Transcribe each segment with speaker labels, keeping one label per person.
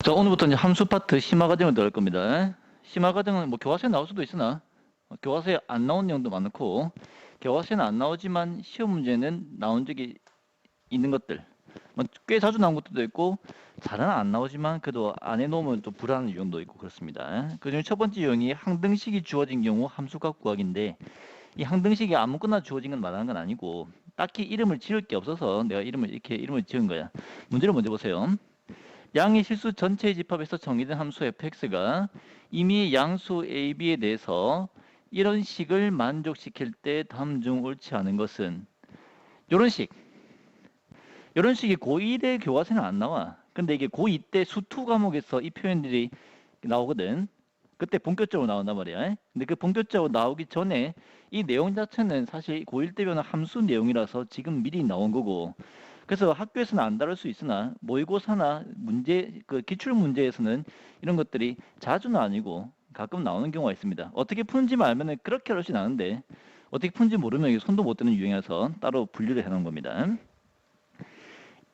Speaker 1: 자, 오늘부터 이제 함수 파트 심화 과정을 들어갈 겁니다. 심화 과정은 뭐 교과서에 나올 수도 있으나 교과서에 안 나온 내용도 많고 교과서에는 안 나오지만 시험 문제는 나온 적이 있는 것들 뭐 꽤 자주 나온 것도 있고 잘은 안 나오지만 그래도 안 해놓으면 또 불안한 유형도 있고 그렇습니다. 그중에 첫 번째 유형이 항등식이 주어진 경우 함수값 구하기인데 이 항등식이 아무거나 주어진 건 말하는 건 아니고 딱히 이름을 지을 게 없어서 내가 이름을 지은 거야. 문제를 먼저 보세요. 양의 실수 전체의 집합에서 정의된 함수 fx가 이미 양수 a, b에 대해서 이런 식을 만족시킬 때 다음 중 옳지 않은 것은 이런 식이 고1의 교과서에는 안 나와. 근데 이게 고2 때 수2 과목에서 이 표현들이 나오거든. 그때 본격적으로 나온단 말이야. 근데 그 본격적으로 나오기 전에 이 내용 자체는 사실 고1 때 배우는 함수 내용이라서 지금 미리 나온 거고, 그래서 학교에서는 안 다룰 수 있으나 모의고사나 문제 그 기출 문제에서는 이런 것들이 자주는 아니고 가끔 나오는 경우가 있습니다. 어떻게 푸는지만 알면은 그렇게 어렵진 않은데 어떻게 푸는지 모르면 이게 손도 못 대는 유형이라서 따로 분류를 해놓은 겁니다.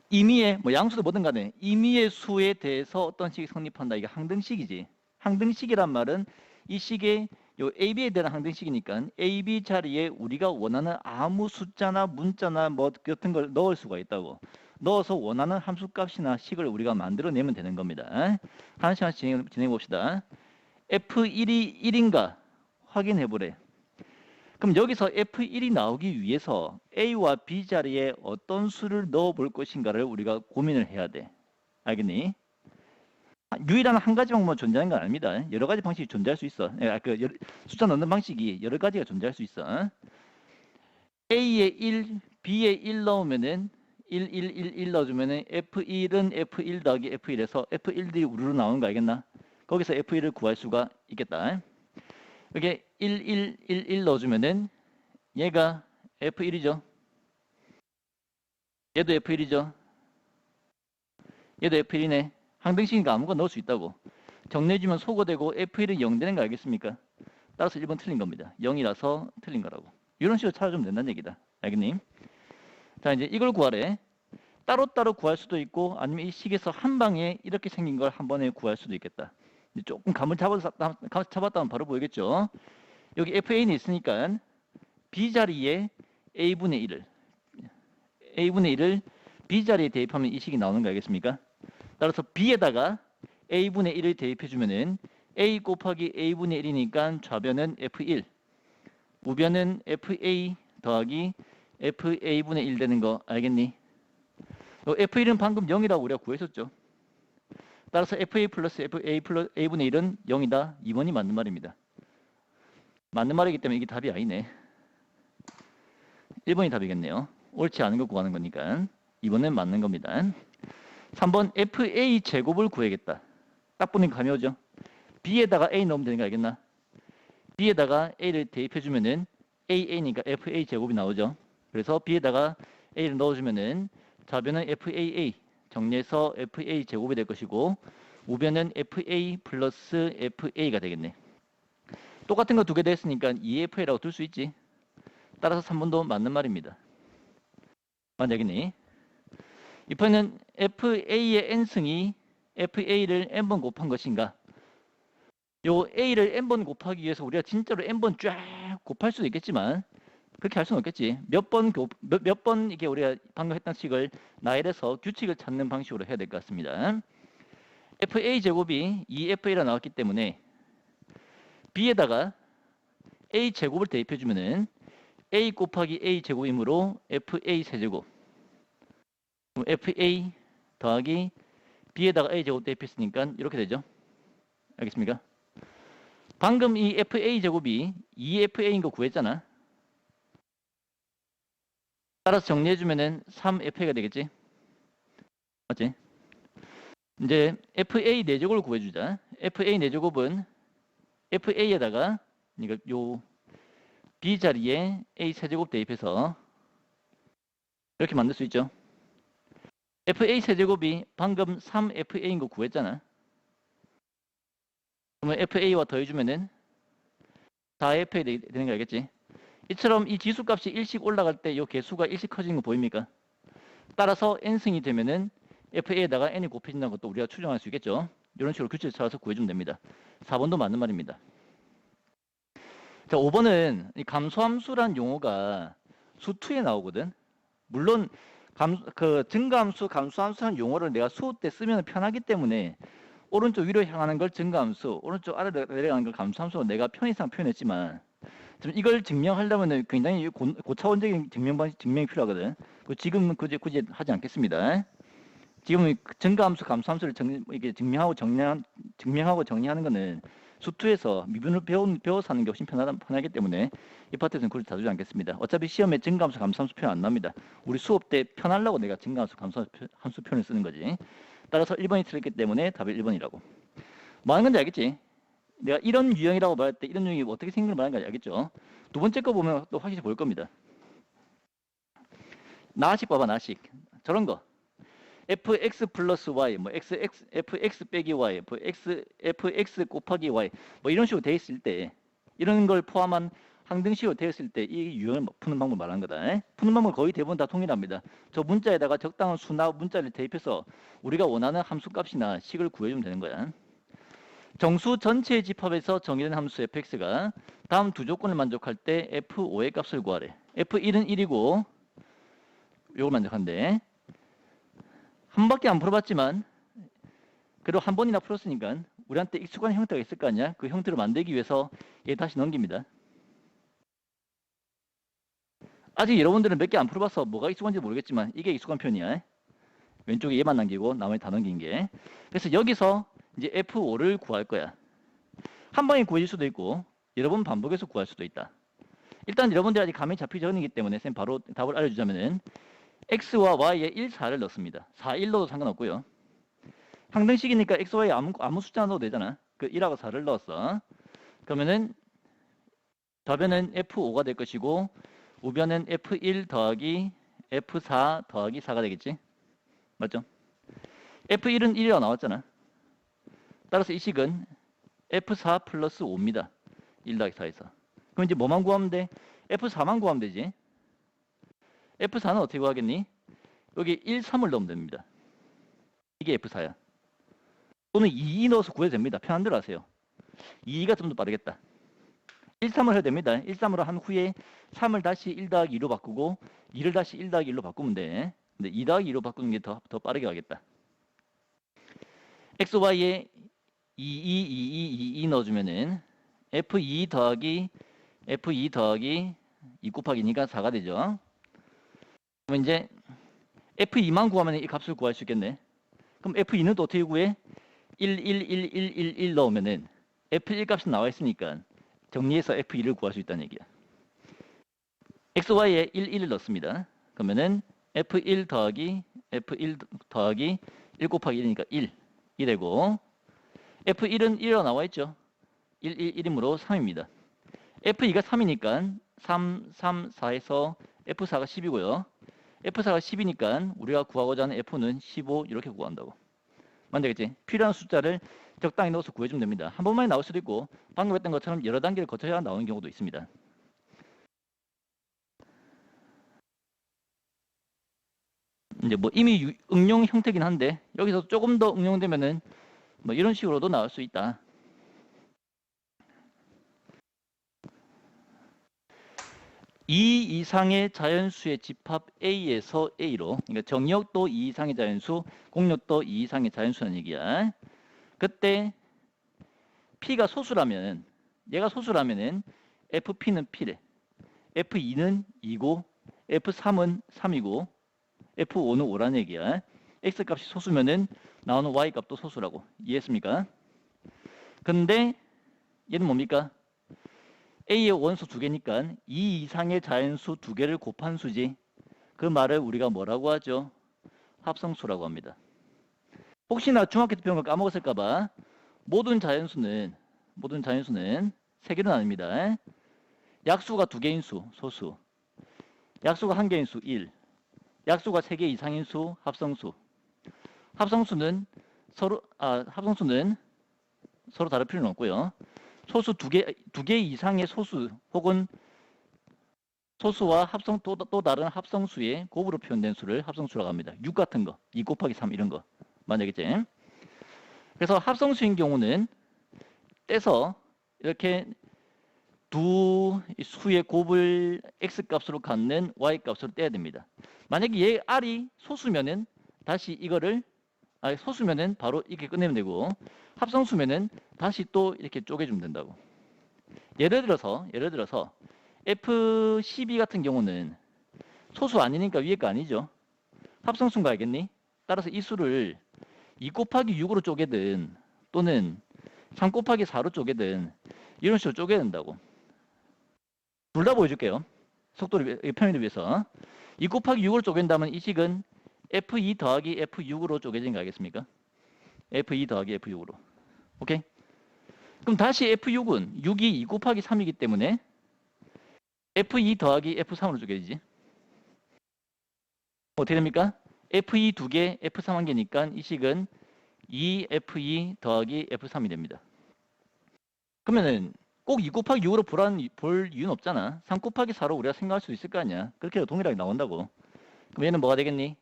Speaker 1: 임의의 뭐 양수도 뭐든 간에 임의의 수에 대해서 어떤 식이 성립한다. 이게 항등식이지. 항등식이란 말은 이 식의 요 AB에 대한 항등식이니까 AB 자리에 우리가 원하는 아무 숫자나 문자나 뭐 같은 걸 넣을 수가 있다고. 넣어서 원하는 함수값이나 식을 우리가 만들어내면 되는 겁니다. 하나씩 하나씩 진행해 봅시다. F1이 1인가 확인해 보래. 그럼 여기서 F1이 나오기 위해서 A와 B 자리에 어떤 수를 넣어 볼 것인가를 우리가 고민을 해야 돼. 알겠니? 유일한 한 가지 방법만 존재하는 건 아닙니다. 여러 가지 방식이 존재할 수 있어. 숫자 넣는 방식이 여러 가지가 존재할 수 있어. A에 1, B에 1 넣으면은 1, 1, 1, 1 넣어주면은 F1은 F1 더하기 F1에서 F1들이 우르르 나오는 거 알겠나? 거기서 F1을 구할 수가 있겠다. 여기 1, 1, 1, 1 넣어주면은 얘가 F1이죠. 얘도 F1이죠. 얘도 F1이네. 항등식이니까 아무거나 넣을 수 있다고. 정리해주면 소거되고 F1은 0 되는 거 알겠습니까? 따라서 1번 틀린 겁니다. 0이라서 틀린 거라고. 이런 식으로 찾아주면 된다는 얘기다. 알겠니? 자, 이제 이걸 구하래. 따로따로 구할 수도 있고 아니면 이 식에서 한 방에 이렇게 생긴 걸 한 번에 구할 수도 있겠다. 조금 감을 잡았다면 바로 보이겠죠? 여기 FA는 있으니까 B 자리에 A분의 1을 B자리에 대입하면 이 식이 나오는 거 알겠습니까? 따라서 B에다가 A분의 1을 대입해주면은 A 곱하기 A분의 1이니까 좌변은 F1, 우변은 FA 더하기 FA분의 1 되는 거 알겠니? F1은 방금 0이라고 우리가 구했었죠. 따라서 FA 플러스 A분의 1은 0이다. 2번이 맞는 말입니다. 맞는 말이기 때문에 이게 답이 아니네. 1번이 답이겠네요. 옳지 않은 거 구하는 거니까 2번은 맞는 겁니다. 3번 FA 제곱을 구해야겠다. 딱 보니까 감이 오죠? B에다가 A 넣으면 되는 거 알겠나? B에다가 A를 대입해주면은 AA니까 FA 제곱이 나오죠. 그래서 B에다가 A를 넣어주면은 좌변은 FAA 정리해서 FA 제곱이 될 것이고 우변은 FA 플러스 FA가 되겠네. 똑같은 거 두 개 됐으니까 2FA라고 둘 수 있지. 따라서 3번도 맞는 말입니다. 맞냐겠니? 이번에는 FA의 n승이 FA를 n번 곱한 것인가? 요 A를 n번 곱하기 위해서 우리가 진짜로 n번 쫙 곱할 수도 있겠지만 그렇게 할 수는 없겠지. 몇 번 이게 우리가 방금 했던 식을 나열해서 규칙을 찾는 방식으로 해야 될 것 같습니다. FA 제곱이 2FA라 나왔기 때문에 B에다가 A 제곱을 대입해주면은 A 곱하기 A 제곱이므로 FA 세제곱. 그럼 FA 더하기 B에다가 A 제곱 대입했으니까 이렇게 되죠. 알겠습니까? 방금 이 FA 제곱이 2FA인 거 구했잖아. 따라서 정리해주면은 3FA가 되겠지. 맞지? 이제 FA 4제곱을 구해주자. FA 4제곱은 FA에다가 그러니까 요 B 자리에 A 세제곱 대입해서 이렇게 만들 수 있죠. FA 세제곱이 방금 3FA인 거 구했잖아. 그러면 FA와 더해주면은 4FA 되는 거 알겠지? 이처럼 이 지수값이 1씩 올라갈 때 이 개수가 1씩 커지는 거 보입니까? 따라서 n승이 되면은 FA에다가 n이 곱해진다는 것도 우리가 추정할 수 있겠죠. 이런 식으로 규칙을 찾아서 구해주면 됩니다. 4번도 맞는 말입니다. 자, 5번은 이 감소함수란 용어가 수2에 나오거든. 물론 증가함수, 감소함수라는 용어를 내가 수호 때 쓰면 편하기 때문에 오른쪽 위로 향하는 걸 증가함수, 오른쪽 아래로 내려가는 걸 감소함수로 내가 편의상 표현했지만 지금 이걸 증명하려면 굉장히 고차원적인 증명이 필요하거든. 지금은 굳이 하지 않겠습니다. 지금은 증가함수, 감소함수를 이게 증명하고 정리하는 거는 수2에서 미분을 배워서 하는 게 훨씬 편하기 때문에 이 파트에서는 굳이 다루지 않겠습니다. 어차피 시험에 증가함수, 감소함수 표현 안 납니다. 우리 수업 때 편하려고 내가 증가함수, 감소함수 표현을 쓰는 거지. 따라서 1번이 틀렸기 때문에 답이 1번이라고. 뭐 하는 건지 알겠지? 내가 이런 유형이라고 말할 때 이런 유형이 어떻게 생긴 걸 말하는 건지 알겠죠? 두 번째 거 보면 또 확실히 보일 겁니다. 나식 봐봐, 나식. 저런 거. fx 플러스 y, 뭐 fx 빼기 y, fx 곱하기 y, 뭐 이런 식으로 돼 있을 때, 이런 걸 포함한 항등식으로 되어 있을 때 이 유형을 푸는 방법 말하는 거다. 푸는 방법 거의 대부분 다 통일합니다. 저 문자에다가 적당한 수나 문자를 대입해서 우리가 원하는 함수값이나 식을 구해주면 되는 거야. 정수 전체의 집합에서 정의된 함수 fx가 다음 두 조건을 만족할 때 f5의 값을 구하래. f1은 1이고 요걸 만족한대. 한 바퀴 안 풀어봤지만 그래도 한 번이나 풀었으니까 우리한테 익숙한 형태가 있을 거 아니야? 그 형태를 만들기 위해서 얘 다시 넘깁니다. 아직 여러분들은 몇 개 안 풀어봐서 뭐가 익숙한지 모르겠지만 이게 익숙한 편이야. 왼쪽에 얘만 남기고 나머지 다 넘긴 게. 그래서 여기서 이제 F5를 구할 거야. 한 방에 구해질 수도 있고 여러 번 반복해서 구할 수도 있다. 일단 여러분들이 아직 감이 잡히기 전이기 때문에 쌤 바로 답을 알려주자면은 X와 Y에 1, 4를 넣습니다. 4, 1 넣어도 상관없고요. 항등식이니까 X, Y 아무 숫자 넣어도 되잖아. 그 1하고 4를 넣었어. 그러면은 좌변은 F5가 될 것이고 우변은 F1 더하기 F4 더하기 4가 되겠지? 맞죠? F1은 1이라고 나왔잖아. 따라서 이 식은 F4 플러스 5입니다. 1 더하기 4에서. 그럼 이제 뭐만 구하면 돼? F4만 구하면 되지. F4는 어떻게 구하겠니? 여기 1, 3을 넣으면 됩니다. 이게 F4야. 또는 2 넣어서 구해도 됩니다. 편한 대로 하세요. 2가 좀 더 빠르겠다. 1, 3을 해도 됩니다. 1, 3으로 한 후에 3을 다시 1 더하기 2로 바꾸고 2를 다시 1 더하기 1로 바꾸면 돼. 근데 2 더하기 2로 바꾸는 게 더 빠르게 가겠다. x, y에 2 넣어주면은 f2 더하기 2 곱하기니까 4가 되죠. 그럼 이제 f2만 구하면 이 값을 구할 수 있겠네. 그럼 f2는 또 어떻게 구해? 1 넣으면은 f1 값이 나와 있으니까 정리해서 f2를 구할 수 있다는 얘기야. x, y에 1을 넣습니다. 그러면은 f1 더하기 1 곱하기 1이니까 1이 되고 f1은 1이라고 나와 있죠. 1이므로 3입니다. f2가 3이니까 3, 4에서 f4가 10이고요. f4가 10이니까 우리가 구하고자 하는 f는 15 이렇게 구한다고. 맞겠지? 필요한 숫자를 적당히 넣어서 구해주면 됩니다. 한 번만에 나올 수도 있고 방금 했던 것처럼 여러 단계를 거쳐야 나오는 경우도 있습니다. 이제 뭐 이미 응용 형태긴 한데 여기서 조금 더 응용되면은 뭐 이런 식으로도 나올 수 있다. 이 이상의 자연수의 집합 A에서 A로, 그러니까 정역도 2 이상의 자연수, 공역도 2 이상의 자연수라는 얘기야. 그때 P가 소수라면, 얘가 소수라면은 FP는 P래. F2는 2고, F3은 3이고, F5는 5라는 얘기야. X값이 소수면은 나오는 Y값도 소수라고. 이해했습니까? 근데 얘는 뭡니까? A의 원소 2개니까 2 이상의 자연수 2개를 곱한 수지. 그 말을 우리가 뭐라고 하죠? 합성수라고 합니다. 혹시나 중학교 때 배운 거 까먹었을까봐 모든 자연수는 3개로 나뉩니다. 약수가 2개인 수, 소수. 약수가 1개인 수, 1. 약수가 3개 이상인 수, 합성수. 합성수는 서로 다를 필요는 없고요. 소수 2개 이상의 소수 혹은 소수와 또 다른 합성수의 곱으로 표현된 수를 합성수라고 합니다. 6 같은 거, 2 곱하기 3 이런 거. 만약이지. 그래서 합성수인 경우는 떼서 이렇게 두 수의 곱을 x값으로 갖는 y값으로 떼야 됩니다. 만약에 얘 r이 소수면은 다시 이거를 소수면은 바로 이렇게 끝내면 되고 합성수면은 다시 또 이렇게 쪼개주면 된다고. 예를 들어서 F12 같은 경우는 소수 아니니까 위에 거 아니죠. 합성수인 거 알겠니? 따라서 이 수를 2 곱하기 6으로 쪼개든 또는 3 곱하기 4로 쪼개든 이런 식으로 쪼개야 된다고. 둘 다 보여줄게요. 속도를 편의를 위해서. 2 곱하기 6으로 쪼갠다면 이 식은 F2 더하기 F6으로 쪼개진 거 알겠습니까? F2 더하기 F6으로. 오케이? 그럼 다시 F6은 6이 2 곱하기 3이기 때문에 F2 더하기 F3으로 쪼개지지. 어떻게 됩니까? F2 2개, F3 1개니까 이 식은 2F2 더하기 F3이 됩니다. 그러면은 꼭 2 곱하기 6으로 볼 이유는 없잖아. 3 곱하기 4로 우리가 생각할 수 있을 거 아니야. 그렇게 해도 동일하게 나온다고. 그럼 얘는 뭐가 되겠니?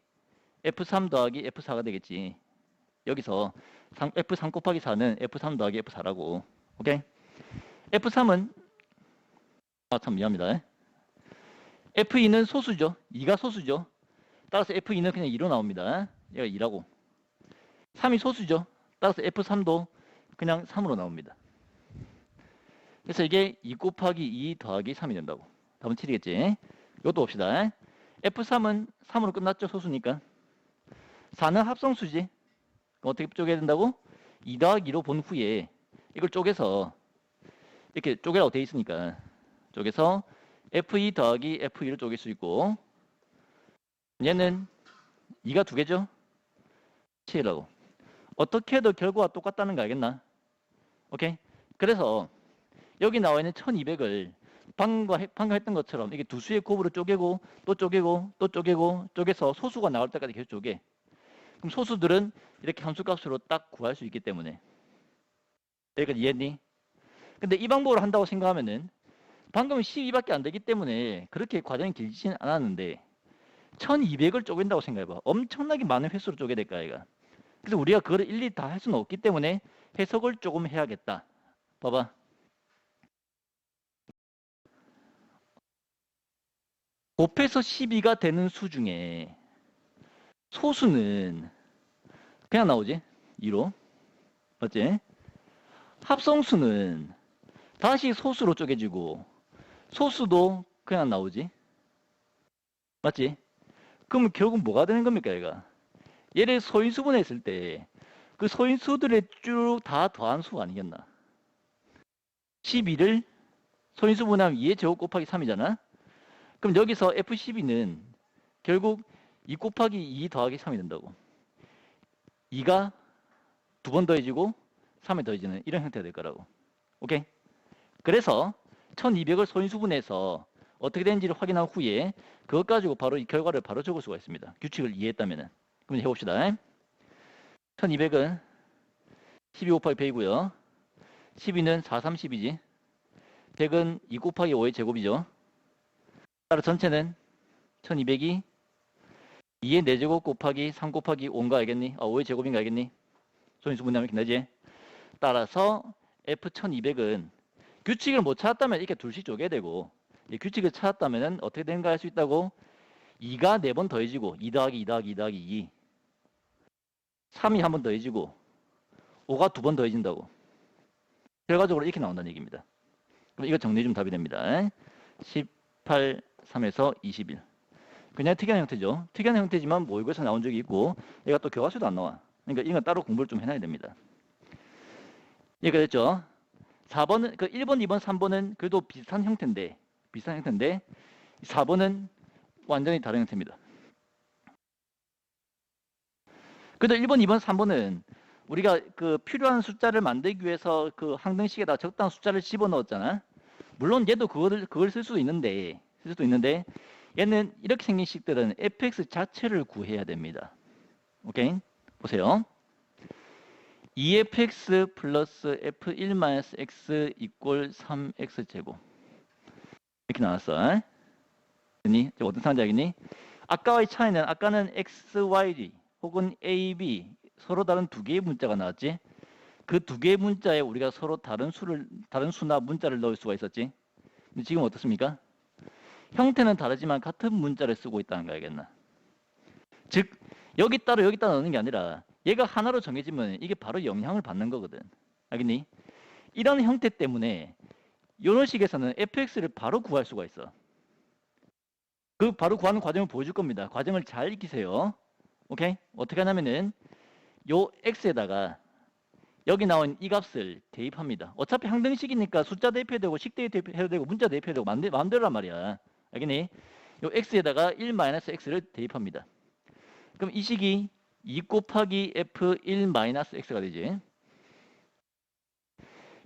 Speaker 1: F3 더하기 F4가 되겠지. 여기서 F3 곱하기 4는 F3 더하기 F4라고. 오케이? F3은 참 미안합니다. F2는 소수죠. 2가 소수죠. 따라서 F2는 그냥 2로 나옵니다. 얘가 2라고. 3이 소수죠. 따라서 F3도 그냥 3으로 나옵니다. 그래서 이게 2 곱하기 2 더하기 3이 된다고. 답은 7이겠지. 이것도 봅시다. F3은 3으로 끝났죠. 소수니까. 4는 합성수지. 어떻게 쪼개야 된다고? 2 더하기 2로 본 후에 이걸 쪼개서 이렇게 쪼개라고 돼 있으니까 쪼개서 F2 더하기 F2를 쪼갤 수 있고 얘는 2가 2개죠? 7이라고. 어떻게 해도 결과가 똑같다는 거 알겠나? 오케이? 그래서 여기 나와 있는 1200을 방금 했던 것처럼 이게 두 수의 곱으로 쪼개고 또 쪼개고 또 쪼개고 쪼개서 소수가 나올 때까지 계속 쪼개. 그럼 소수들은 이렇게 함수값으로 딱 구할 수 있기 때문에. 여기까지 이해했니? 근데 이 방법으로 한다고 생각하면은 방금 12밖에 안 되기 때문에 그렇게 과정이 길지는 않았는데 1200을 쪼갠다고 생각해봐. 엄청나게 많은 횟수로 쪼개야 될까 얘가. 그래서 우리가 그거를 일일이 다 할 수는 없기 때문에 해석을 조금 해야겠다. 봐봐. 곱해서 12가 되는 수 중에 소수는 그냥 나오지? 2로. 맞지? 합성수는 다시 소수로 쪼개지고 소수도 그냥 나오지? 맞지? 그럼 결국 뭐가 되는 겁니까 얘가? 얘를 소인수분했을 때 그 소인수들의 쭉 다 더한 수가 아니겠나? 12를 소인수분하면 2의 제곱 곱하기 3이잖아? 그럼 여기서 F12는 결국 2 곱하기 2 더하기 3이 된다고. 2가 2번 더해지고 3에 더해지는 이런 형태가 될 거라고. 오케이? 그래서 1200을 소인수분해서 어떻게 되는지를 확인한 후에 그것 가지고 바로 이 결과를 바로 적을 수가 있습니다. 규칙을 이해했다면은. 그럼 해봅시다. 1200은 12 곱하기 100이고요. 12는 4, 30이지. 100은 2 곱하기 5의 제곱이죠. 따라 전체는 1200이 2의 4제곱 곱하기 3 곱하기 5인가 알겠니? 5의 제곱인가 알겠니? 소인수 분해하면 이렇게 나지. 따라서 F1200은 규칙을 못 찾았다면 이렇게 둘씩 쪼개야 되고 이 규칙을 찾았다면 어떻게 되는가 할 수 있다고? 2가 4번 더해지고 2 더하기 2 더하기 2 더하기 2 3이 한 번 더해지고 5가 2번 더해진다고. 결과적으로 이렇게 나온다는 얘기입니다. 그럼 이거 정리 좀 답이 됩니다. 18, 3에서 21. 그냥 특이한 형태죠. 특이한 형태지만 모의고사에 나온 적이 있고 얘가 또 교과서도 안 나와. 그러니까 이건 따로 공부를 좀 해놔야 됩니다. 이해가 됐죠? 4번은 그 1번, 2번, 3번은 그래도 비슷한 형태인데 4번은 완전히 다른 형태입니다. 그래도 1번, 2번, 3번은 우리가 그 필요한 숫자를 만들기 위해서 그 항등식에다 적당한 숫자를 집어넣었잖아. 물론 얘도 그걸 쓸 수도 있는데 얘는 이렇게 생긴 식들은 fx 자체를 구해야 됩니다. 오케이? 보세요. 2fx 플러스 f1 마이너스 x 이꼴 3x 제곱 이렇게 나왔어. 어떤 상황인지 알겠니? 아까와의 차이는 아까는 x, y 혹은 a, b 서로 다른 두 개의 문자가 나왔지. 그 두 개의 문자에 우리가 서로 다른 수나 문자를 넣을 수가 있었지. 근데 지금 어떻습니까? 형태는 다르지만 같은 문자를 쓰고 있다는 거 알겠나? 즉 여기 따로 넣는 게 아니라 얘가 하나로 정해지면 이게 바로 영향을 받는 거거든. 알겠니? 이런 형태 때문에 이런 식에서는 fx를 바로 구할 수가 있어. 그 바로 구하는 과정을 보여줄 겁니다. 과정을 잘 익히세요. 오케이? 어떻게 하냐면은 요 x에다가 여기 나온 이 값을 대입합니다. 어차피 항등식이니까 숫자 대입해도 되고 식 대입해도 되고 문자 대입해도 되고 마음대로란 말이야. 알겠니? 요 x에다가 1-x를 대입합니다. 그럼 이 식이 2 곱하기 f1-x가 되지.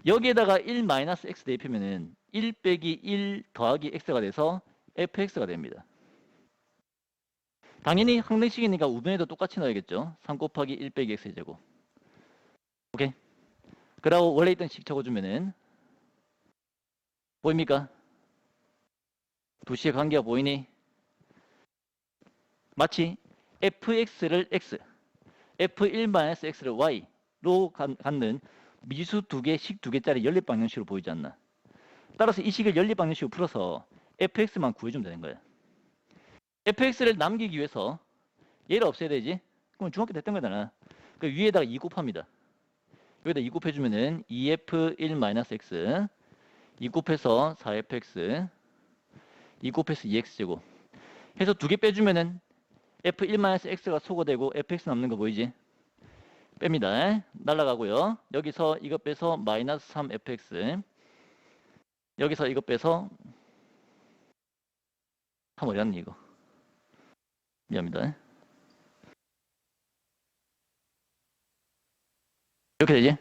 Speaker 1: 여기에다가 1-x 대입하면은 1 빼기 1 더하기 x가 돼서 fx가 됩니다. 당연히 항등식이니까 우변에도 똑같이 넣어야겠죠. 3 곱하기 1 빼기 x의 제곱. 오케이? 그러고 원래 있던 식 적어주면은 보입니까? 두 식의 관계가 보이니? 마치 fx를 x, f1-x를 y로 갖는 미수 두 개, 식 두 개짜리 연립방정식으로 보이지 않나? 따라서 이 식을 연립방정식으로 풀어서 fx만 구해주면 되는 거야. fx를 남기기 위해서 얘를 없애야 되지? 그럼 중학교 때 했던 거잖아. 그 위에다가 2 곱합니다. 여기다 2 곱해주면은 2f1-x 2 곱해서 4fx 2 곱해서 2x제곱 해서 두 개 빼주면은 f1-x가 소거되고 fx 남는 거 보이지? 뺍니다. 날라가고요. 여기서 이거 빼서 마이너스 3fx 여기서 이거 빼서 3 어디 갔니 이거? 미안합니다. 이렇게 되지?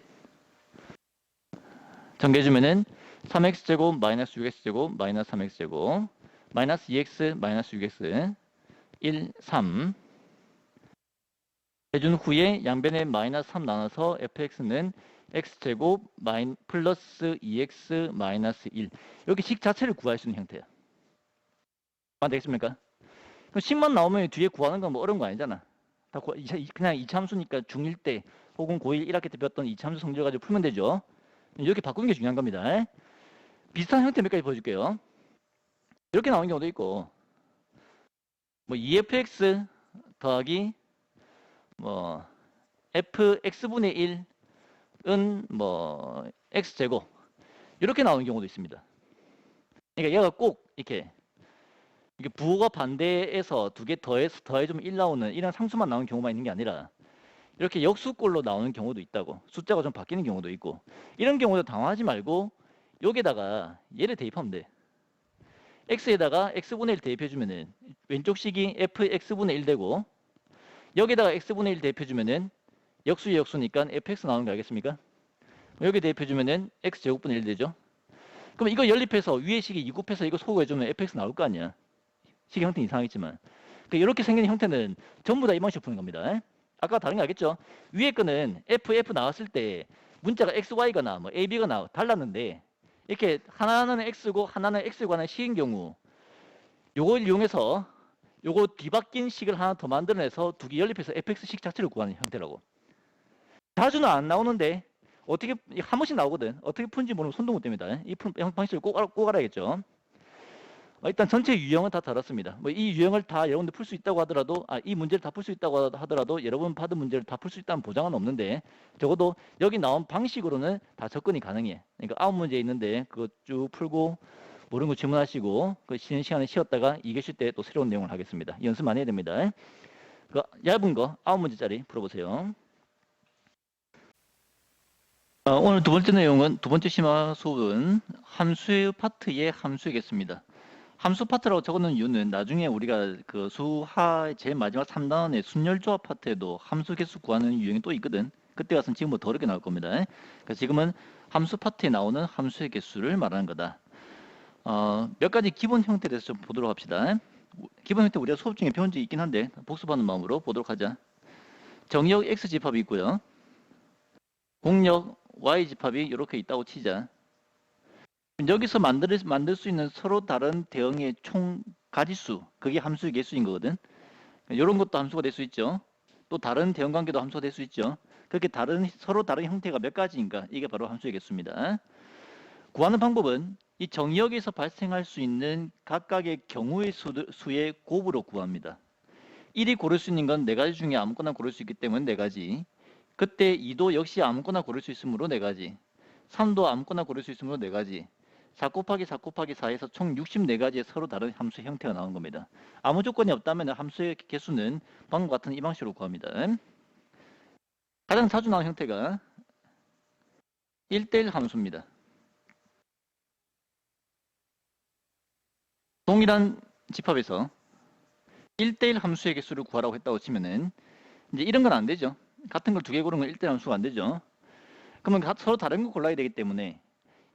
Speaker 1: 정리해주면은 3x제곱 마이너스 6x제곱 마이너스 3x제곱 마이너스 2x 마이너스 6x 1, 3 해준 후에 양변에 마이너스 3 나눠서 fx는 x제곱 플러스 2x 마이너스 1 여기 식 자체를 구할 수 있는 형태야. 안 되겠습니까? 그럼 식만 나오면 뒤에 구하는 건 뭐 어려운 거 아니잖아. 다 그냥 이차함수니까 중1 때 혹은 고1 1학기 때 배웠던 이차함수 성질 가지고 풀면 되죠. 이렇게 바꾸는 게 중요한 겁니다. 비슷한 형태 몇 가지 보여줄게요. 이렇게 나오는 경우도 있고 뭐 2fx 더하기 뭐 fx분의 1은 뭐 x제곱 이렇게 나오는 경우도 있습니다. 그러니까 얘가 꼭 이렇게 부호가 반대에서 두 개 더해주면 1 나오는 이런 상수만 나오는 경우만 있는 게 아니라 이렇게 역수꼴로 나오는 경우도 있다고. 숫자가 좀 바뀌는 경우도 있고 이런 경우도 당황하지 말고 여기다가 얘를 대입하면 돼. x에다가 x분의 1 대입해주면은 왼쪽 식이 fx분의 1 되고 여기다가 x분의 1 대입해주면은 역수의 역수니까 fx 나오는 거 알겠습니까? 여기 대입해주면은 x제곱분의 1 되죠. 그럼 이거 연립해서 위에 식이 2 곱해서 이거 소거해주면 fx 나올 거 아니야. 식 형태는 이상하겠지만 이렇게 생긴 형태는 전부 다 이번 식으로 푸는 겁니다. 아까 다른 거 알겠죠? 위에 거는 f 나왔을 때 문자가 xy거나 뭐 ab거나 달랐는데 이렇게 하나는 x고 하나는 x에 관한 식인 경우 요걸 이용해서 요거 뒤바뀐 식을 하나 더 만들어내서 두 개 연립해서 fx식 자체를 구하는 형태라고. 자주는 안 나오는데 어떻게 한 번씩 나오거든. 어떻게 푸는지 모르면 손도 못 댑니다. 이 방식을 꼭 알아야겠죠. 일단 전체 유형은 다 다뤘습니다. 뭐 이 유형을 다 여러분들 풀 수 있다고 하더라도 이 문제를 다 풀 수 있다고 하더라도 여러분 받은 문제를 다 풀 수 있다는 보장은 없는데 적어도 여기 나온 방식으로는 다 접근이 가능해. 그러니까 9문제 있는데 그거 쭉 풀고 모르는 거 질문하시고 그 쉬는 시간에 쉬었다가 2교시 때 또 새로운 내용을 하겠습니다. 연습 많이 해야 됩니다. 그 얇은 거 9문제짜리 풀어보세요. 오늘 두 번째 내용은 두 번째 심화 수업은 함수의 파트의 함수이겠습니다. 함수 파트라고 적어놓은 이유는 나중에 우리가 그 수하의 제일 마지막 3단원의 순열조합 파트에도 함수 개수 구하는 유형이 또 있거든. 그때 가서는 지금보다 더 어렵게 나올 겁니다. 그러니까 지금은 함수 파트에 나오는 함수의 개수를 말하는 거다. 몇 가지 기본 형태에 대해서 좀 보도록 합시다. 기본 형태 우리가 수업 중에 배운 적 있긴 한데 복습하는 마음으로 보도록 하자. 정역 X집합이 있고요. 공역 Y집합이 이렇게 있다고 치자. 여기서 만들 수 있는 서로 다른 대응의 총 가지수, 그게 함수의 개수인 거거든. 이런 것도 함수가 될 수 있죠. 또 다른 대응 관계도 함수가 될 수 있죠. 그렇게 서로 다른 형태가 몇 가지인가? 이게 바로 함수의 개수입니다. 구하는 방법은 이 정의역에서 발생할 수 있는 각각의 경우의 수의 곱으로 구합니다. 1이 고를 수 있는 건 4가지 중에 아무거나 고를 수 있기 때문에 4가지. 그때 2도 역시 아무거나 고를 수 있으므로 4가지. 3도 아무거나 고를 수 있으므로 4가지. 4 곱하기 4 곱하기 4에서 총 64가지의 서로 다른 함수 형태가 나온 겁니다. 아무 조건이 없다면 함수의 개수는 방금과 같은 이 방식으로 구합니다. 가장 자주 나오는 형태가 1대1 함수입니다. 동일한 집합에서 1대1 함수의 개수를 구하라고 했다고 치면은 이제 이런 건 안 되죠. 같은 걸 2개 고른 건 1대1 함수가 안 되죠. 그러면 서로 다른 거 골라야 되기 때문에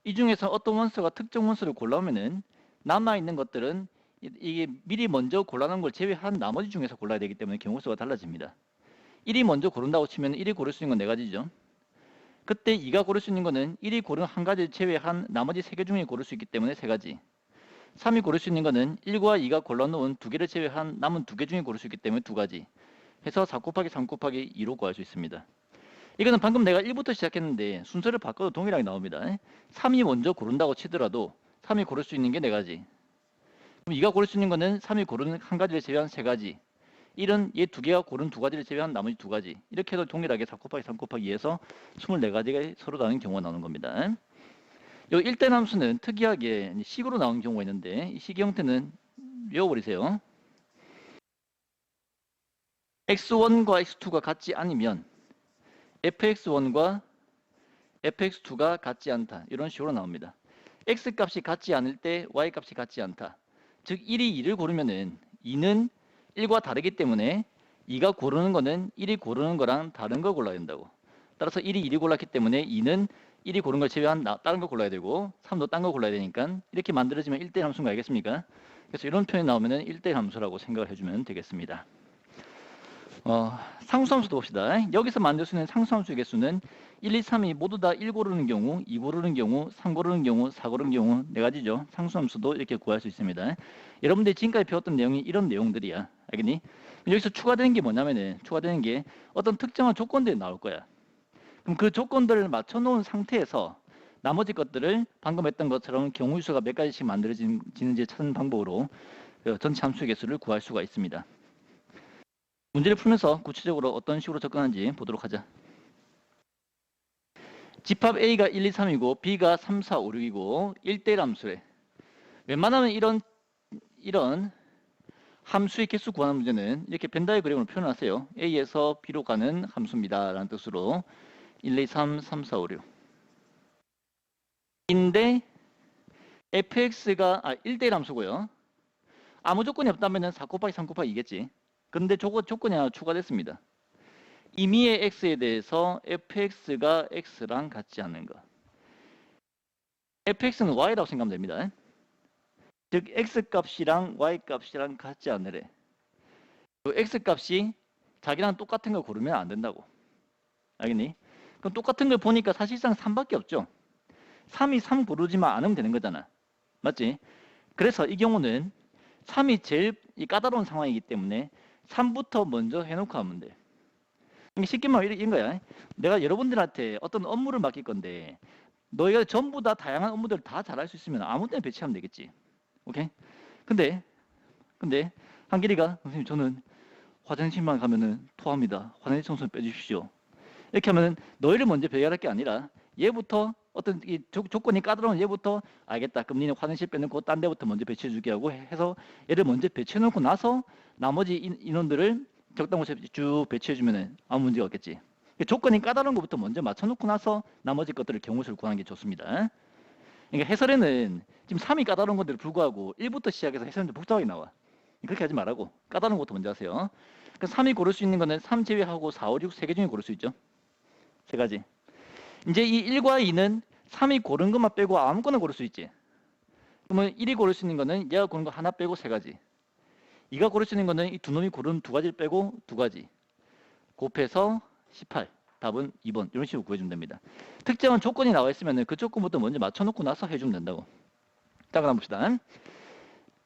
Speaker 1: 이 중에서 어떤 원소가 특정 원소를 골라오면은 남아있는 것들은 이게 미리 먼저 골라놓은 걸 제외한 나머지 중에서 골라야 되기 때문에 경우수가 달라집니다. 1이 먼저 고른다고 치면 1이 고를 수 있는 건 4가지죠. 그때 2가 고를 수 있는 거는 1이 고른 한 가지를 제외한 나머지 3개 중에 고를 수 있기 때문에 3가지. 3이 고를 수 있는 거는 1과 2가 골라놓은 2개를 제외한 남은 2개 중에 고를 수 있기 때문에 2가지. 해서 4 곱하기 3 곱하기 2로 구할 수 있습니다. 이거는 방금 내가 1부터 시작했는데 순서를 바꿔도 동일하게 나옵니다. 3이 먼저 고른다고 치더라도 3이 고를 수 있는 게 4가지. 그럼 2가 고를 수 있는 거는 3이 고르는 한 가지를 제외한 3가지. 1은 얘 2개가 고른 2가지를 제외한 나머지 2가지. 이렇게 해서 동일하게 4 곱하기 3 곱하기 2에서 24가지가 서로 다른 경우가 나오는 겁니다. 이 1대 함수는 특이하게 식으로 나오는 경우가 있는데 이 식 형태는 외워버리세요. x1과 x2가 같지 않으면 fx1과 fx2가 같지 않다. 이런 식으로 나옵니다. x값이 같지 않을 때 y값이 같지 않다. 즉 1이 2를 고르면은 2는 1과 다르기 때문에 2가 고르는 거는 1이 고르는 거랑 다른 거 골라야 된다고. 따라서 1이 2를 골랐기 때문에 2는 1이 고른 걸 제외한 다른 거 골라야 되고 3도 딴 거 골라야 되니까 이렇게 만들어지면 1대1 함수인 거 알겠습니까? 그래서 이런 표현이 나오면 1대1 함수라고 생각을 해주면 되겠습니다. 상수함수도 봅시다. 여기서 만들 수 있는 상수함수의 개수는 1, 2, 3이 모두 다 1 고르는 경우, 2 고르는 경우, 3 고르는 경우, 4 고르는 경우 4가지죠. 상수함수도 이렇게 구할 수 있습니다. 여러분들이 지금까지 배웠던 내용이 이런 내용들이야. 알겠니? 여기서 추가되는 게 뭐냐면은 추가되는 게 어떤 특정한 조건들이 나올 거야. 그럼 그 조건들을 맞춰놓은 상태에서 나머지 것들을 방금 했던 것처럼 경우수가 몇 가지씩 만들어지는지 찾는 방법으로 전체 함수의 개수를 구할 수가 있습니다. 문제를 풀면서 구체적으로 어떤 식으로 접근하는지 보도록 하자. 집합 A가 1, 2, 3이고 B가 3, 4, 5, 6이고 1대1 함수래. 웬만하면 이런 함수의 개수 구하는 문제는 이렇게 벤 다이어그램으로 표현하세요. A에서 B로 가는 함수입니다. 라는 뜻으로 1, 2, 3, 3, 4, 5, 6 인데 fx가 1대1 함수고요. 아무 조건이 없다면 4 곱하기 3 곱하기 2겠지. 근데 조건이 하나 추가됐습니다. 임의의 x에 대해서 fx가 x랑 같지 않는 것. fx는 y라고 생각하면 됩니다. 즉 x값이랑 y값이랑 같지 않으래. 그 x값이 자기랑 똑같은 걸 고르면 안 된다고. 알겠니? 그럼 똑같은 걸 보니까 사실상 3밖에 없죠. 3이 3 고르지만 않으면 되는 거잖아. 맞지? 그래서 이 경우는 3이 제일 까다로운 상황이기 때문에 3부터 먼저 해놓고 하면 돼. 쉽게 말하면 이런 거야. 내가 여러분들한테 어떤 업무를 맡길 건데 너희가 전부 다 다양한 업무들을 다 잘할 수 있으면 아무 때나 배치하면 되겠지. 오케이? 근데 한길이가 선생님 저는 화장실만 가면은 토합니다. 화장실 청소는 빼주십시오. 이렇게 하면은 너희를 먼저 배열할 게 아니라 얘부터 어떤 이 조건이 까다로운 얘부터 알겠다. 그럼 니는 화장실 빼놓고 딴 데부터 먼저 배치해 줄게 하고 해서 얘를 먼저 배치해 놓고 나서 나머지 인원들을 적당 곳에 쭉 배치해 주면은 아무 문제가 없겠지. 조건이 까다로운 것부터 먼저 맞춰 놓고 나서 나머지 것들을 경우수를 구하는 게 좋습니다. 그러니까 해설에는 지금 3이 까다로운 것들을 불구하고 1부터 시작해서 해설인데 복잡하게 나와. 그렇게 하지 말라고. 까다로운 것부터 먼저 하세요. 그러니까 3이 고를 수 있는 거는 3 제외하고 4, 5, 6 3개 중에 고를 수 있죠. 3가지. 이제 이 1과 2는 3이 고른 것만 빼고 아무거나 고를 수 있지. 그러면 1이 고를 수 있는 거는 얘가 고른 거 하나 빼고 3가지. 2가 고를 수 있는 거는 이 두 놈이 고른 2가지를 빼고 2가지. 곱해서 18. 답은 2번. 이런 식으로 구해주면 됩니다. 특정한 조건이 나와 있으면 그 조건부터 먼저 맞춰놓고 나서 해주면 된다고. 자, 그럼 봅시다.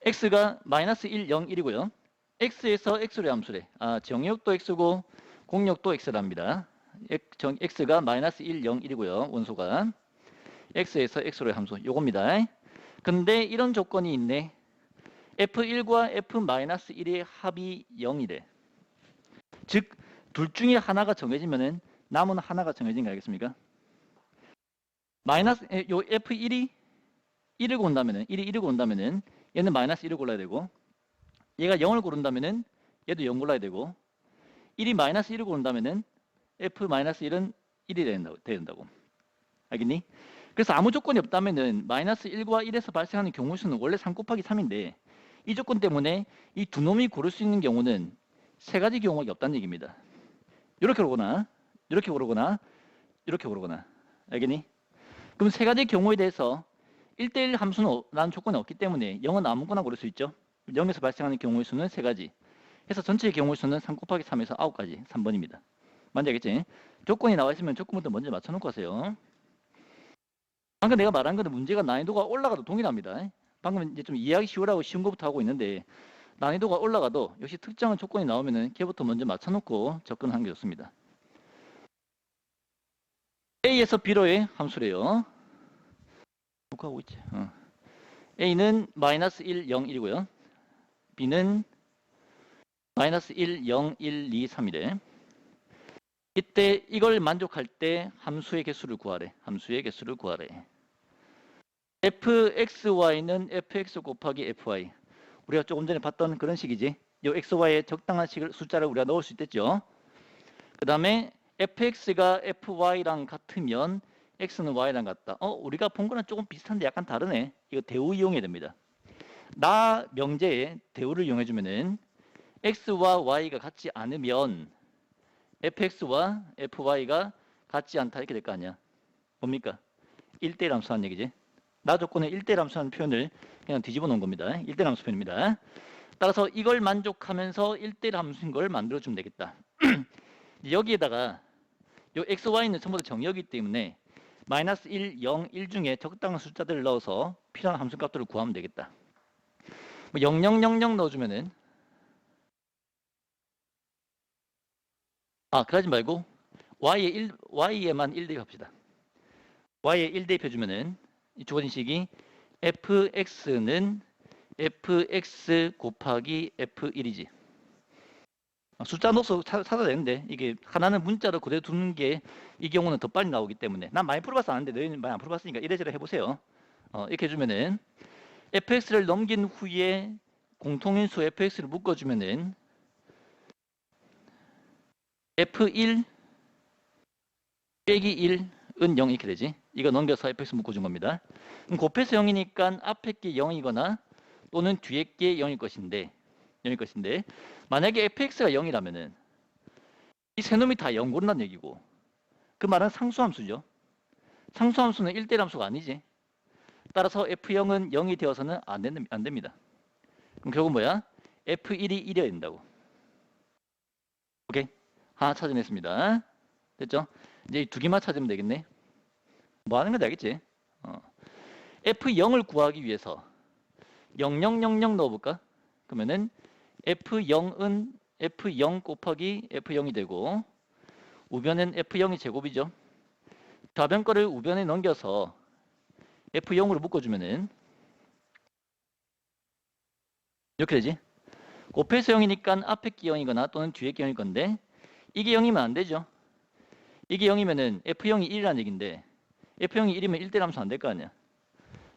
Speaker 1: x가 마이너스 1, 0, 1이고요. x에서 x로의 함수래. 정역도 x고 공역도 x랍니다. x가 마이너스 1, 0, 1이고요. 원소가. x에서 x로의 함수 요겁니다. 근데 이런 조건이 있네. f1과 f-1의 합이 0이래. 즉, 둘 중에 하나가 정해지면은 남은 하나가 정해진 거 알겠습니까? 마이너스, 요 f1이 1을 고른다면은, 1이 1을 고른다면은 얘는 마이너스 1을 골라야 되고, 얘가 0을 고른다면은 얘도 0 골라야 되고, 1이 마이너스 1을 고른다면은 f-1은 1이 된다고. 알겠니? 그래서 아무 조건이 없다면은 마이너스 1과 1에서 발생하는 경우 수는 원래 3 곱하기 3인데 이 조건 때문에 이 두 놈이 고를 수 있는 경우는 세 가지 경우가 없다는 얘기입니다. 이렇게 고르거나, 이렇게 고르거나, 이렇게 고르거나. 알겠니? 그럼 세 가지 경우에 대해서 1대1 함수는 라는 조건이 없기 때문에 0은 아무거나 고를 수 있죠. 0에서 발생하는 경우의 수는 세 가지. 해서 전체의 경우의 수는 3 곱하기 3에서 9가지. 3번입니다. 뭔지 알겠지? 조건이 나와 있으면 조건부터 먼저 맞춰놓고 하세요. 방금 내가 말한 거는 문제가 난이도가 올라가도 동일합니다. 방금 이제 좀 이해하기 쉬우라고 쉬운 것부터 하고 있는데 난이도가 올라가도 역시 특정한 조건이 나오면은 걔부터 먼저 맞춰놓고 접근하는 게 좋습니다. A에서 B로의 함수래요. 하고 있지. A는 마이너스 1, 0, 1이고요. B는 마이너스 1, 0, 1, 2, 3이래. 이때 이걸 만족할 때 함수의 개수를 구하래. 함수의 개수를 구하래. fxy는 fx 곱하기 fy. 우리가 조금 전에 봤던 그런 식이지. 이 xy의 적당한 숫자를 우리가 넣을 수 있겠죠. 그 다음에 fx가 fy랑 같으면 x는 y랑 같다. 우리가 본 거랑 조금 비슷한데 약간 다르네. 이거 대우 이용해야 됩니다. 나 명제에 대우를 이용해주면은 x와 y가 같지 않으면 fx와 fy가 같지 않다 이렇게 될 거 아니야. 뭡니까? 1대1 함수하는 얘기지. 나 조건에 1대1 함수하는 표현을 그냥 뒤집어 놓은 겁니다. 1대1 함수 표현입니다. 따라서 이걸 만족하면서 1대1 함수인 걸 만들어주면 되겠다. 여기에다가 요 x, y는 전부 다 정의이기 때문에 마이너스 1, 0, 1 중에 적당한 숫자들을 넣어서 필요한 함수 값들을 구하면 되겠다. 뭐 0, 0, 0, 0 넣어주면은 그러지 말고 y에만 1 대입합시다. y에 1 대입해주면은 이 주어진 식이 fx는 fx 곱하기 f1이지. 숫자 넣어서 찾아야 되는데 이게 하나는 문자로 그대로 두는 게 이 경우는 더 빨리 나오기 때문에 난 많이 풀어봤어 아는데 너희는 많이 안 풀어봤으니까 이래저래 해보세요. 이렇게 해주면은 fx를 넘긴 후에 공통인수 fx를 묶어주면은 f1 빼기 1은 0 이렇게 되지. 이거 넘겨서 fx 묶어준 겁니다. 그럼 곱해서 0이니까 앞에 게 0이거나 또는 뒤에 게 0일 것인데 만약에 fx가 0이라면은 이 세 놈이 다 0 고른다는 얘기고 그 말은 상수함수죠. 상수함수는 1대1 함수가 아니지. 따라서 f0은 0이 되어서는 안 됩니다. 그럼 결국 뭐야? f1이 1이어야 된다고. 오케이? 하나 찾아냈습니다. 됐죠? 이제 이 두 개만 찾으면 되겠네. 뭐 하는 건지 알겠지? f0을 구하기 위해서 0000 넣어볼까? 그러면은 f0은 f0 곱하기 f0이 되고 우변은 f0이 제곱이죠. 좌변 거를 우변에 넘겨서 f0으로 묶어주면은 이렇게 되지. 곱해서 0이니까 앞에 게 0이거나 또는 뒤에 게 0일 건데 이게 0이면 안 되죠. 이게 0이면은 f0이 1이라는 얘기인데 f0이 1이면 1대1 함수 안 될 거 아니야.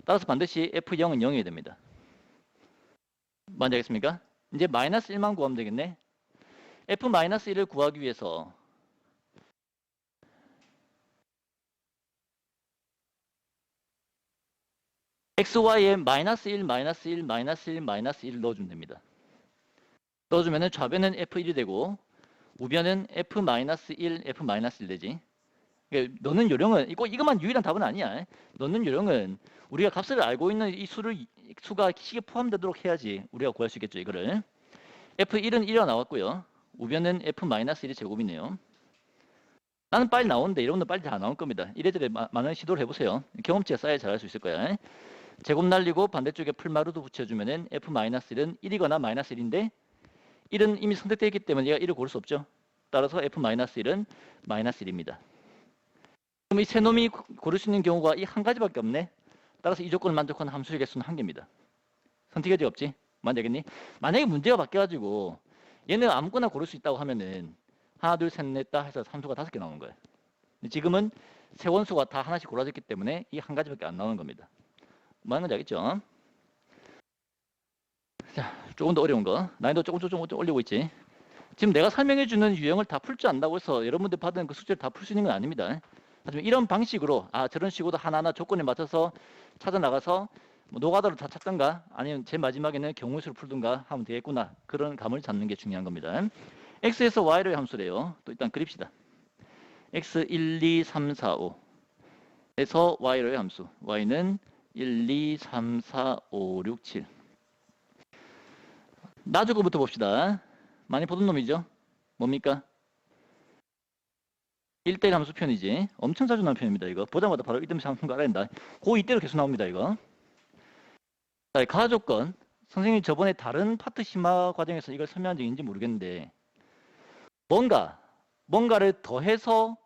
Speaker 1: 따라서 반드시 f0은 0이어야 됩니다. 뭔지 알겠습니까? 이제 마이너스 1만 구하면 되겠네. f-1을 구하기 위해서 xy에 마이너스 1, 마이너스 1, 마이너스 1, 마이너스 1을 넣어주면 됩니다. 넣어주면은 좌변은 f1이 되고 우변은 f-1, f-1 되지. 그러니까 넣는 요령은 이것만 유일한 답은 아니야. 넣는 요령은 우리가 값을 알고 있는 이 수가 식에 포함되도록 해야지 우리가 구할 수 있겠죠. 이거를 f1은 1이 나왔고요. 우변은 f-1이 제곱이네요. 나는 빨리 나오는데 여러분도 빨리 다 나올 겁니다. 이래저래 많은 시도를 해보세요. 경험치가 쌓여 잘할 수 있을 거야. 제곱 날리고 반대쪽에 풀마루도 붙여주면은 f-1은 1이거나 마이너스 1인데 1은 이미 선택되어 있기 때문에 얘가 1을 고를 수 없죠. 따라서 f-1은 -1입니다. 그럼 이 세 놈이 고를 수 있는 경우가 이 한 가지밖에 없네. 따라서 이 조건을 만족하는 함수의 개수는 한 개입니다. 선택의 여지가 없지. 만약에 문제가 바뀌어가지고 얘는 아무거나 고를 수 있다고 하면은 하나, 둘, 셋, 넷, 다 해서 함수가 5개 나오는 거예요. 지금은 세 원수가 다 하나씩 골라졌기 때문에 이 한 가지밖에 안 나오는 겁니다. 뭐 하는 건지 알겠죠? 자, 조금 더 어려운 거. 난이도 조금 올리고 있지. 지금 내가 설명해주는 유형을 다 풀 줄 안다고 해서 여러분들 받은 그 숙제를 다 풀 수 있는 건 아닙니다. 하지만 이런 방식으로 저런 식으로 하나하나 조건에 맞춰서 찾아 나가서 뭐 노가다로 다 찾던가 아니면 제 마지막에는 경우수를 풀든가 하면 되겠구나. 그런 감을 잡는 게 중요한 겁니다. x에서 y를 함수래요. 또 일단 그립시다. x 1, 2, 3, 4, 5 에서 y를 함수. y는 1, 2, 3, 4, 5, 6, 7. 나주 거부터 봅시다. 많이 보던 놈이죠? 뭡니까? 1대1 함수 표현이지. 엄청 자주 나오는 표현입니다. 이거 보자마자 바로 이름 삼는 거 알아야 된다. 고 이대로 계속 나옵니다. 이거. 자, 가조건. 선생님이 저번에 다른 파트 심화 과정에서 이걸 설명한 적이 있는지 모르겠는데 뭔가를 더해서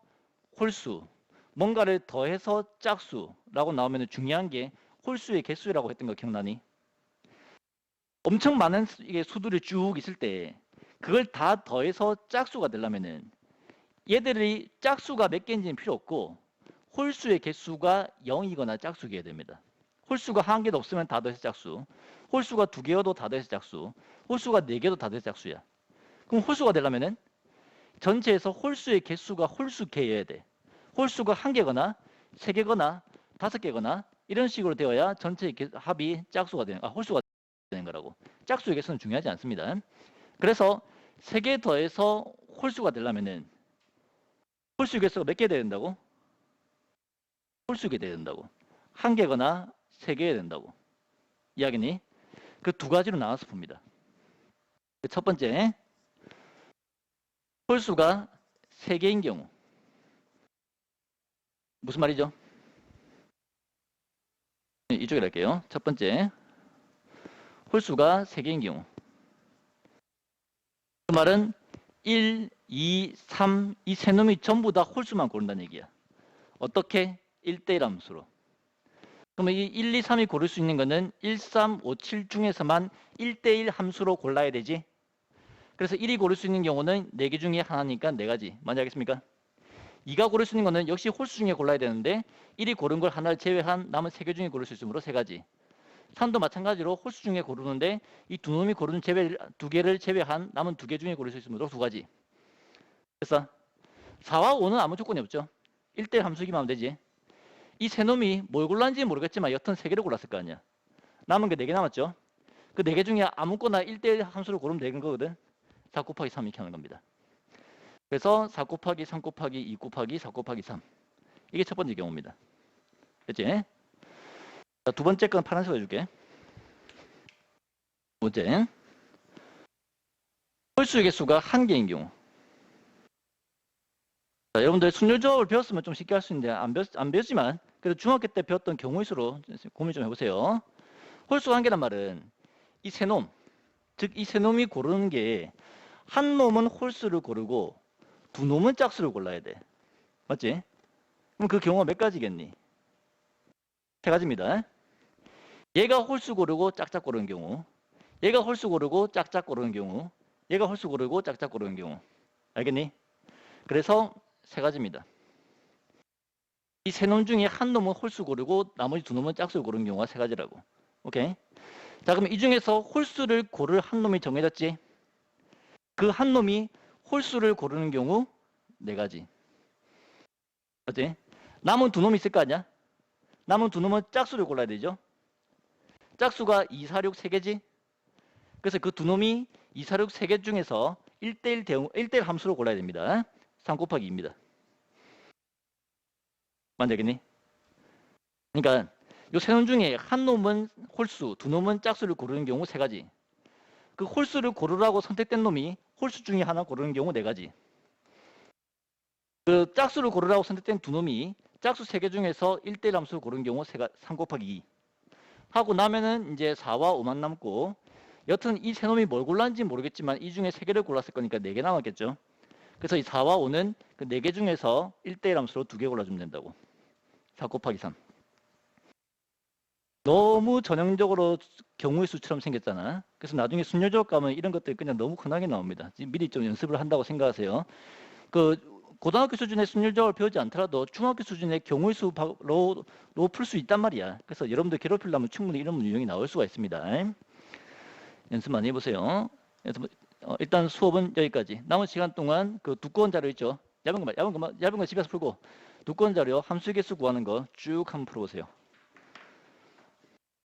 Speaker 1: 홀수, 뭔가를 더해서 짝수라고 나오면 중요한 게 홀수의 개수라고 했던 거 기억나니? 엄청 많은 이게 수들이 쭉 있을 때 그걸 다 더해서 짝수가 되려면은 얘들이 짝수가 몇 개인지는 필요 없고 홀수의 개수가 0이거나 짝수여야 됩니다. 홀수가 한 개도 없으면 다 더해서 짝수, 홀수가 두 개여도 다 더해서 짝수, 홀수가 네 개도 다 더해서 짝수야. 그럼 홀수가 되려면은 전체에서 홀수의 개수가 홀수개여야 돼. 홀수가 한 개거나 세 개거나 다섯 개거나 이런 식으로 되어야 전체 합이 짝수가 되는, 홀수가 되는 거라고. 짝수의 개수는 중요하지 않습니다. 그래서 세 개 더해서 홀수가 되려면은 홀수 개수가 몇 개 돼야 된다고? 홀수개 돼야 된다고. 한 개거나 세 개여야 된다고. 이야기니? 그 두 가지로 나눠서 봅니다. 첫 번째, 홀수가 세 개인 경우. 무슨 말이죠? 이쪽에 할게요. 첫 번째, 홀수가 세 개인 경우. 그 말은 1, 2, 3, 이 세 놈이 전부 다 홀수만 고른다는 얘기야. 어떻게? 1대1 함수로. 그러면 이 1, 2, 3이 고를 수 있는 거는 1, 3, 5, 7 중에서만 1대1 함수로 골라야 되지. 그래서 1이 고를 수 있는 경우는 4개 중에 하나니까 4가지. 뭔지 알겠습니까? 2가 고를 수 있는 거는 역시 홀수 중에 골라야 되는데 1이 고른 걸 하나를 제외한 남은 3개 중에 고를 수 있으므로 3가지. 3도 마찬가지로 홀수 중에 고르는데 이 두 놈이 고르는 두 개를 제외한 남은 2개 중에 고를 수 있으므로 2가지. 그래서 4와 5는 아무 조건이 없죠. 1대1 함수기만 하면 되지. 이 세 놈이 뭘 골랐는지 모르겠지만 여튼 3개를 골랐을 거 아니야. 남은 게 4개 남았죠. 그 4개 중에 아무거나 1대1 함수를 고르면 되는 거거든. 4 곱하기 3 이렇게 하는 겁니다. 그래서 4 곱하기 3 곱하기 2 곱하기 4 곱하기 3. 이게 첫 번째 경우입니다. 됐지? 자, 두 번째 건 파란색으로 해줄게. 두 번째. 홀수의 개수가 한 개인 경우. 자, 여러분들 순열조합을 배웠으면 좀 쉽게 할 수 있는데 안 배웠지만 그래도 중학교 때 배웠던 경우의 수로 고민 좀 해보세요. 홀수가 한 개란 말은 이 세 놈, 즉 이 세 놈이 고르는 게 한 놈은 홀수를 고르고 두 놈은 짝수를 골라야 돼. 맞지? 그럼 그 경우가 몇 가지겠니? 3가지입니다. 얘가 홀수 고르고 짝짝 고르는 경우, 얘가 홀수 고르고 짝짝 고르는 경우, 얘가 홀수 고르고 짝짝 고르는 경우. 알겠니? 그래서 3가지입니다. 이 세 놈 중에 한 놈은 홀수 고르고 나머지 두 놈은 짝수를 고르는 경우가 3가지라고. 오케이? 자, 그럼 이 중에서 홀수를 고를 한 놈이 정해졌지? 그 한 놈이 홀수를 고르는 경우 4가지. 맞지? 남은 두 놈이 있을 거 아니야? 남은 두 놈은 짝수를 골라야 되죠? 짝수가 2, 4, 6 3개지? 그래서 그 두 놈이 2, 4, 6 3개 중에서 1대1 함수로 골라야 됩니다. 3 곱하기 2입니다. 맞겠니? 그러니까 이 세 놈 중에 한 놈은 홀수, 두 놈은 짝수를 고르는 경우 3가지. 그 홀수를 고르라고 선택된 놈이 홀수 중에 하나 고르는 경우 4가지. 그 짝수를 고르라고 선택된 두 놈이 짝수 3개 중에서 1대1 함수를 고르는 경우 3 곱하기 2. 하고 나면은 이제 4와 5만 남고 여튼 이 세 놈이 뭘 골랐는지 모르겠지만 이 중에 3개를 골랐을 거니까 4개 남았겠죠. 그래서 이 4와 5는 그 4개 중에서 1대1 함수로 2개 골라주면 된다고. 4 곱하기 3. 너무 전형적으로 경우의 수처럼 생겼잖아. 그래서 나중에 순열조합 가면 이런 것들이 그냥 너무 흔하게 나옵니다. 미리 좀 연습을 한다고 생각하세요. 그 고등학교 수준의 순열조합을 배우지 않더라도 중학교 수준의 경우의 수로 풀 수 있단 말이야. 그래서 여러분들 괴롭히려면 충분히 이런 유형이 나올 수가 있습니다. 연습 많이 해보세요. 일단 수업은 여기까지. 남은 시간 동안 그 두꺼운 자료 있죠. 얇은 거 집에서 풀고 두꺼운 자료 함수 개수 구하는 거 쭉 한번 풀어보세요.